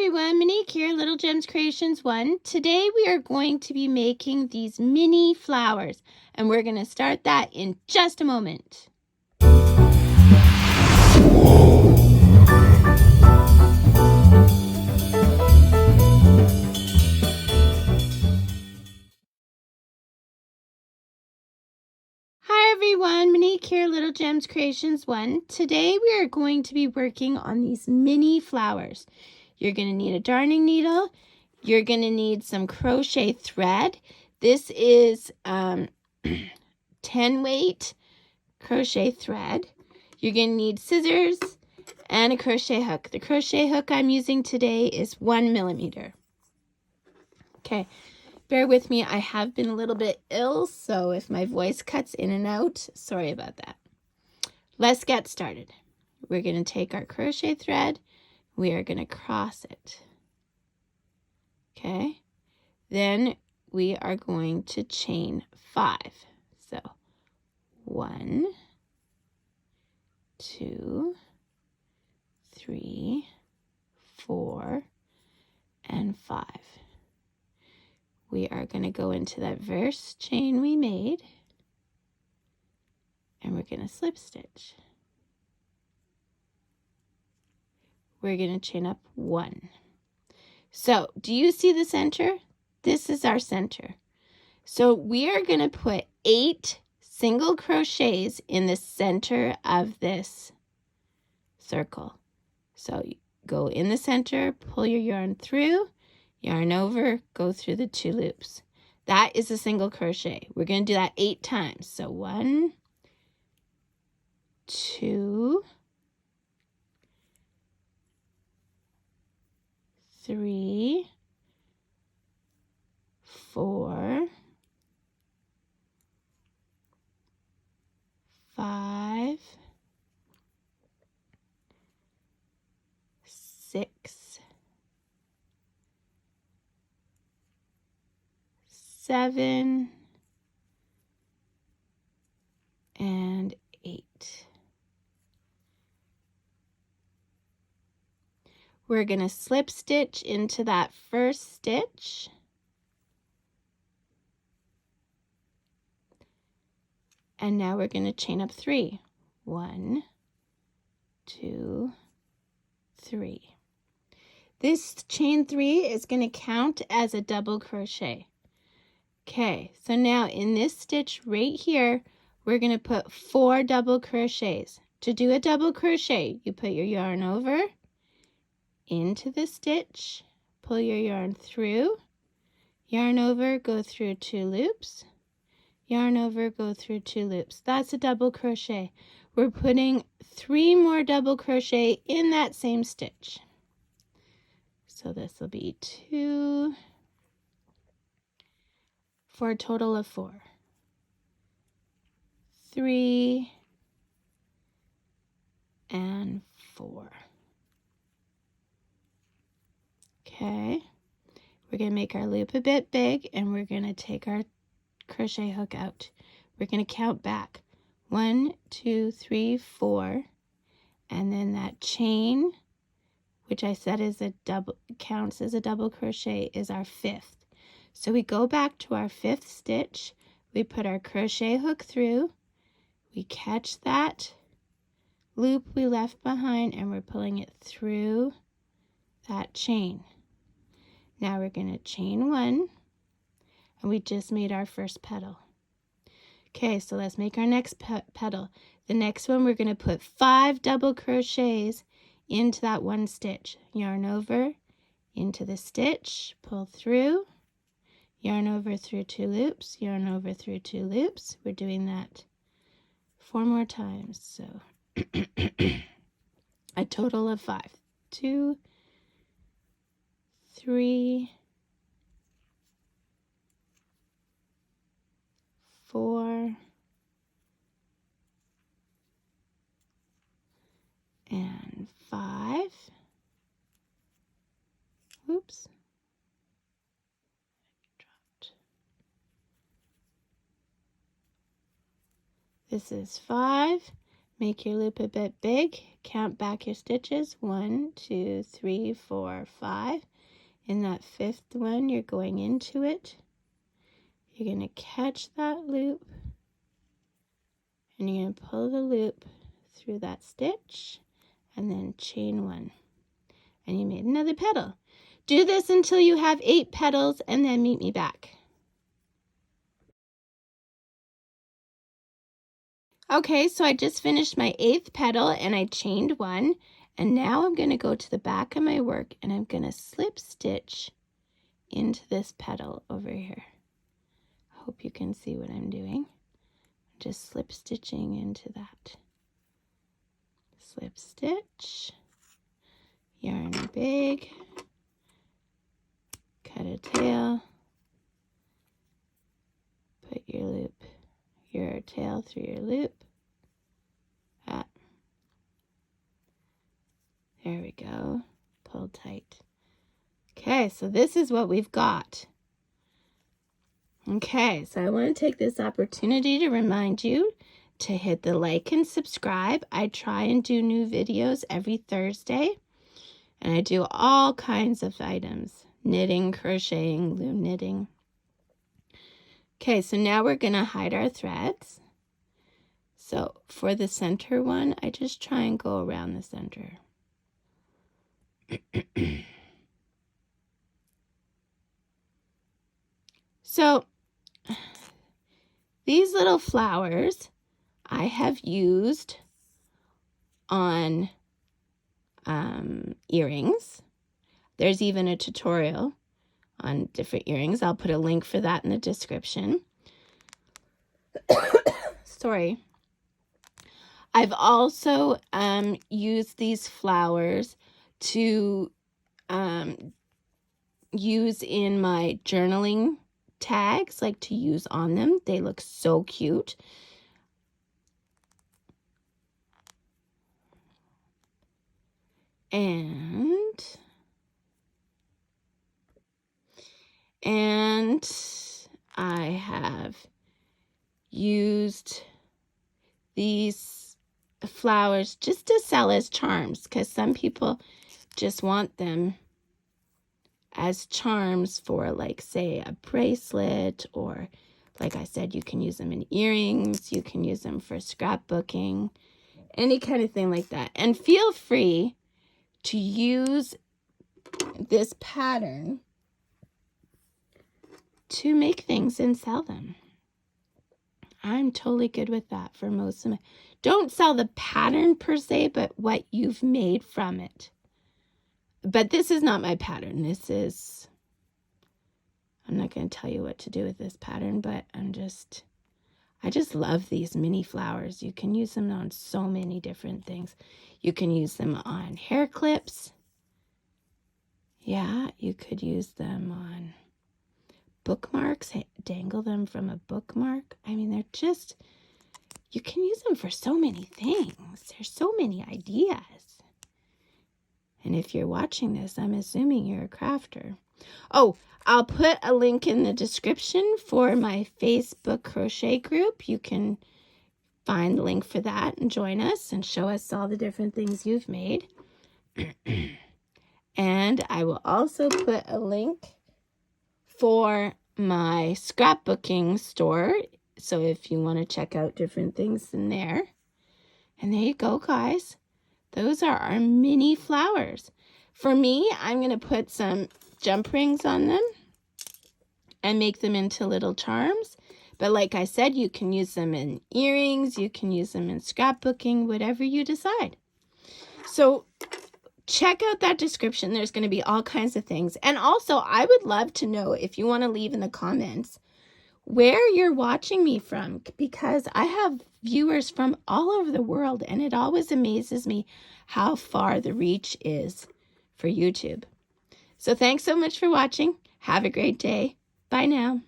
everyone, Monique here, Little Gems Creations 1. Today we are going to be making these mini flowers, and we're going to start that in just a moment. Hi everyone, Monique here, Little Gems Creations 1. Today we are going to be working on these mini flowers. You're going to need a darning needle. You're going to need some crochet thread. This is 10 weight crochet thread. You're going to need scissors and a crochet hook. The crochet hook I'm using today is 1 millimeter. Okay, bear with me. I have been a little bit ill, so if my voice cuts in and out, sorry about that. Let's get started. We're going to take our crochet thread. We are going to cross it. Okay, then we are going to chain 5. So 1, 2, 3, 4, and 5. We are going to go into that first chain we made, and we're going to slip stitch. We're going to chain up 1. So, do you see the center? This is our center. So, we are going to put 8 single crochets in the center of this circle. So, go in the center, pull your yarn through, yarn over, go through the 2 loops. That is a single crochet. We're going to do that 8 times. So 1, 2, 3, 4, 5, 6, 7, and 8. We're going to slip stitch into that first stitch. And now we're going to chain up 3. 1, 2, 3. This chain 3 is going to count as a double crochet. Okay, so now in this stitch right here, we're going to put 4 double crochets. To do a double crochet, you put your yarn over, into the stitch, pull your yarn through, yarn over, go through 2 loops, yarn over, go through 2 loops. That's a double crochet. We're putting 3 more double crochet in that same stitch. So this will be 2 for a total of 4. 3 and 4. Okay, we're going to make our loop a bit big, and we're going to take our crochet hook out. We're going to count back 1, 2, 3, 4, and then that chain, which I said is a double, counts as a double crochet, is our 5th. So we go back to our 5th stitch, we put our crochet hook through, we catch that loop we left behind, and we're pulling it through that chain. Now we're going to chain 1, and we just made our first petal. Okay, so let's make our next petal. The next one, we're going to put 5 double crochets into that 1 stitch. Yarn over, into the stitch, pull through, yarn over through 2 loops, yarn over through 2 loops. We're doing that 4 more times, so a total of 5. 2, 3, 4, and 5. Oops. Dropped. This is 5. Make your loop a bit big. Count back your stitches. 1, 2, 3, 4, 5. In that 5th one, you're going into it. You're going to catch that loop, and you're going to pull the loop through that stitch, and then chain 1. And you made another petal. Do this until you have 8 petals, and then meet me back. Okay, so I just finished my 8th petal, and I chained 1. And now I'm going to go to the back of my work, and I'm going to slip stitch into this petal over here. I hope you can see what I'm doing. Just slip stitching into that. Slip stitch, yarn big, cut a tail, put your tail through your loop. There we go. Pull tight. Okay, so this is what we've got. Okay, so I want to take this opportunity to remind you to hit the like and subscribe. I try and do new videos every Thursday, and I do all kinds of items. Knitting, crocheting, loom knitting. Okay, so now we're going to hide our threads. So for the center one, I just try and go around the center. So these little flowers I have used on earrings. There's even a tutorial on different earrings. I'll put a link for that in the description. Sorry. I've also used these flowers to use in my journaling tags, like to use on them. They look so cute. And I have used these flowers just to sell as charms, because some people just want them as charms for, like, say, a bracelet, or like I said, you can use them in earrings, you can use them for scrapbooking, any kind of thing like that. And feel free to use this pattern to make things and sell them. I'm totally good with that for most of my... Don't sell the pattern per se, but what you've made from it. But this is not my pattern. This is... I'm not going to tell you what to do with this pattern, but I just love these mini flowers. You can use them on so many different things. You can use them on hair clips. Yeah, you could use them on bookmarks. Dangle them from a bookmark. I mean, they're just... You can use them for so many things. There's so many ideas. And if you're watching this, I'm assuming you're a crafter. Oh, I'll put a link in the description for my Facebook crochet group. You can find the link for that and join us and show us all the different things you've made. And I will also put a link for my scrapbooking store. So if you want to check out different things in there. And there you go, guys. Those are our mini flowers. For me, I'm going to put some jump rings on them and make them into little charms. But like I said, you can use them in earrings, you can use them in scrapbooking, whatever you decide. So check out that description. There's going to be all kinds of things. And also, I would love to know, if you want to leave in the comments, where you're watching me from, because I have viewers from all over the world, and it always amazes me how far the reach is for YouTube. So thanks so much for watching. Have a great day. Bye now.